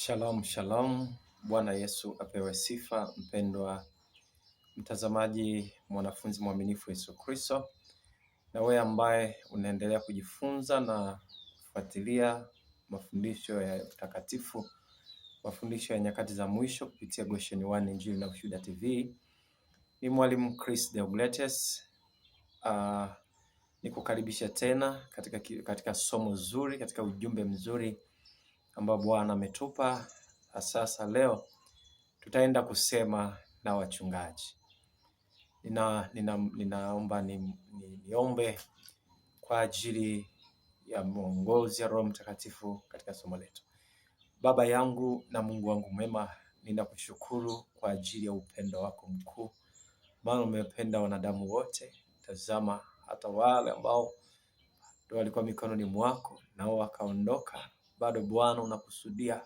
Shalom, shalom. Bwana Yesu apewe sifa. Mpendwa mtazamaji, mwanafunzi mwaminifu Yesu Kristo, na wewe ambaye unaendelea kujifunza na kufuatilia mafundisho ya utakatifu, mafundisho ya nyakati za mwisho kupitia Goshen One Injili na Ushuhuda TV. Ni mwalimu Chris Deogratias. Nikukaribisha tena katika somo zuri, katika ujumbe mzuri ambao Bwana ametupa. Sasa leo tutaenda kusema na wachungaji. Ninaomba niombe kwa ajili ya mwongozi ya Roho Mtakatifu katika somo letu. Baba yangu na Mungu wangu mwema, ninakushukuru kwa ajili ya upendo wako mkuu, maana umependa wanadamu wote. Tazama hata wale ambao walikuwa mikononi mwako nao wakaondoka, bado Bwana unakusudia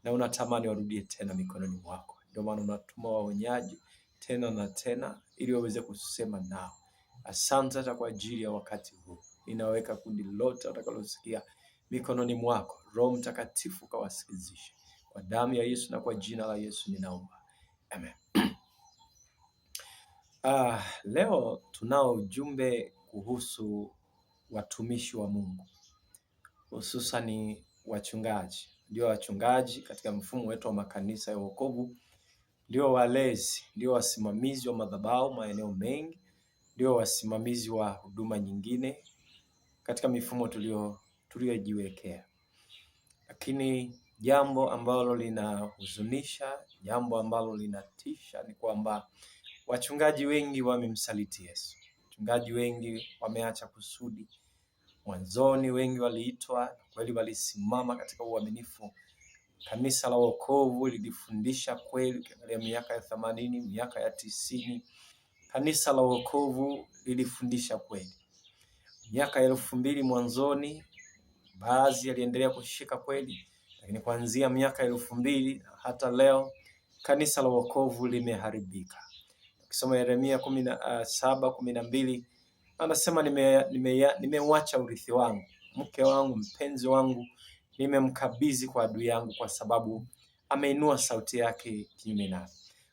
na unatamani warudie tena mikononi mwako. Ndio maana unatuma waonyaji tena na tena ili waweze kusema nao. Asante hata kwa ajili ya wakati huu. Ninaweka kundi lote watakalosikia mikononi mwako. Roho Mtakatifu kawasikizishe. Kwa damu ya Yesu na kwa jina la Yesu ninaomba. Amen. Leo tunao ujumbe kuhusu watumishi wa Mungu, hususan wachungaji. Ndio wachungaji katika mfumo wetu wa makanisa ya wokovu, ndio walezi, ndio wasimamizi wa madhabahu maeneo mengi, ndio wasimamizi wa huduma nyingine katika mifumo tuliyojiwekea. Lakini jambo ambalo linahuzunisha, jambo ambalo linatisha ni kwamba wachungaji wengi wamemsaliti Yesu. Wachungaji wengi wameacha kusudi. Mwanzoni wengi waliitwa, kweli walisimama katika uaminifu. Kanisa la wokovu lilifundisha kweli. Katika miaka ya 80, miaka ya 90, kanisa la wokovu lilifundisha kweli. Miaka ya 2000 mwanzoni baadhi yaliendelea kushika kweli, lakini kuanzia miaka ya 2000 hata leo kanisa la wokovu limeharibika. Ukisoma Yeremia 17:12 anasema nimeuacha urithi wangu, mke wangu, mpenzi wangu nimemkabidhi kwa adui yangu, kwa sababu ameinua sauti yake kinyume nami.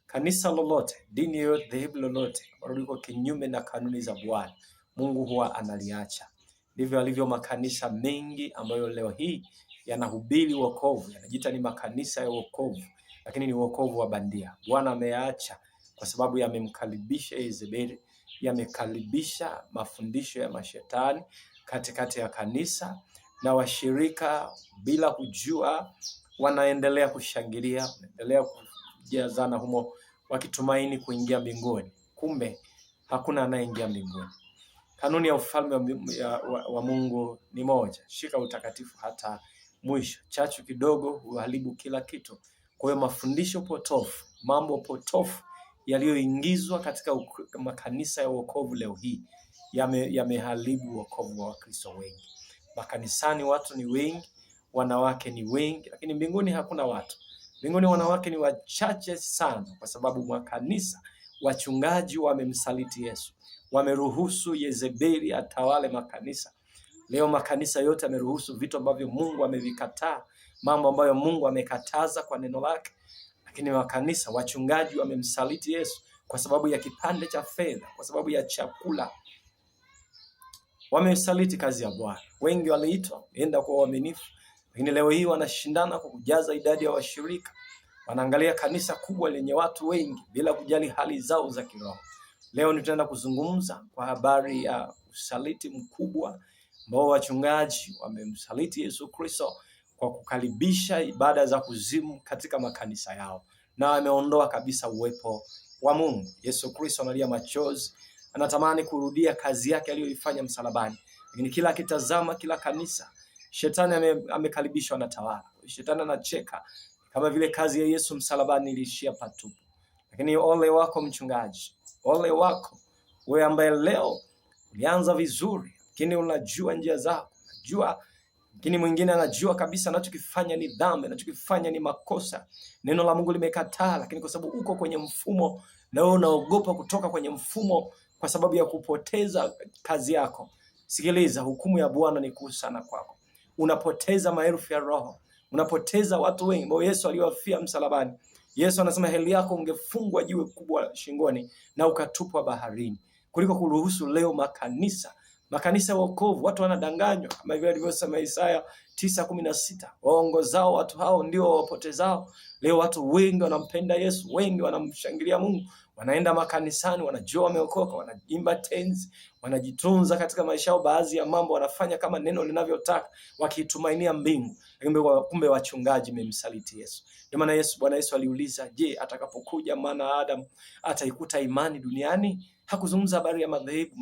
Kanisa lolote, dini yoyote, dhehebu lolote ambalo liko kinyume na kanuni za Bwana, Mungu huwa analiacha. Ndivyo alivyo makanisa mengi ambayo leo hii yanahubiri wokovu, yanajiita ni makanisa ya wokovu, lakini ni wokovu wa bandia. Bwana ameyaacha kwa sababu yamemkaribisha Yezebeli, yamekaribisha mafundisho ya mashetani katikati ya kanisa, na washirika bila kujua wanaendelea kushangilia, wanaendelea kujazana humo wakitumaini kuingia mbinguni. Kumbe hakuna anayeingia mbinguni. Kanuni ya ufalme wa Mungu ni moja: shika utakatifu hata mwisho. Chachu kidogo huharibu kila kitu. Kwa hiyo mafundisho potofu, mambo potofu yaliyoingizwa katika makanisa ya wokovu leo hii yameharibu wokovu wa Wakristo wengi. Makanisani watu ni wengi, wanawake ni wengi, lakini mbinguni hakuna watu. Mbinguni wanawake ni wachache sana, kwa sababu makanisa, wachungaji wamemsaliti Yesu. Wameruhusu Yezebeli atawale makanisa. Leo makanisa yote yameruhusu vitu ambavyo Mungu amevikataa, mambo ambayo Mungu amekataza kwa neno lake. Lakini makanisa, wachungaji wamemsaliti Yesu kwa sababu ya kipande cha fedha, kwa sababu ya chakula. Wamesaliti kazi ya Bwana. Wengi waliitwa enda kwa uaminifu, lakini leo hii wanashindana kwa kujaza idadi ya washirika. Wanaangalia kanisa kubwa lenye watu wengi bila kujali hali zao za kiroho. Leo nitaenda kuzungumza kwa habari ya usaliti mkubwa ambao wachungaji wamemsaliti Yesu Kristo kwa kukaribisha ibada za kuzimu katika makanisa yao, na wameondoa kabisa uwepo wa Mungu. Yesu Kristo analia machozi, anatamani kurudia kazi yake aliyoifanya msalabani, lakini kila akitazama kila kanisa, shetani amekaribishwa na tawala. Shetani anacheka kama vile kazi ya Yesu msalabani iliishia patupu. Lakini ole wako mchungaji, ole wako wewe ambaye leo ulianza vizuri, lakini unajua njia zako, unajua. Lakini mwingine anajua kabisa anachokifanya ni dhambi, anachokifanya ni makosa. Neno la Mungu limekataa, lakini kwa sababu uko kwenye mfumo na wewe unaogopa kutoka kwenye mfumo kwa sababu ya kupoteza kazi yako, sikiliza, hukumu ya Bwana ni kuu sana kwako. Unapoteza maelfu ya roho, unapoteza watu wengi ambao Yesu aliwafia msalabani. Yesu anasema heri yako ungefungwa jiwe kubwa shingoni na ukatupwa baharini, kuliko kuruhusu leo makanisa ya wokovu watu wanadanganywa, kama vile alivyosema Isaya 9:16, waongozao watu hao ndio wapotezao. Leo watu wengi wanampenda Yesu, wengi wanamshangilia Mungu, wanaenda makanisani, wanajua wameokoka, wanaimba tenzi, wanajitunza katika maisha yao, baadhi ya mambo wanafanya kama neno linavyotaka, wakitumainia mbingu. Kumbe wachungaji memsaliti Yesu. Ndio maana Bwana Yesu aliuliza, je, atakapokuja mwana Adam ataikuta imani duniani? Hakuzungumza habari ya madhehebu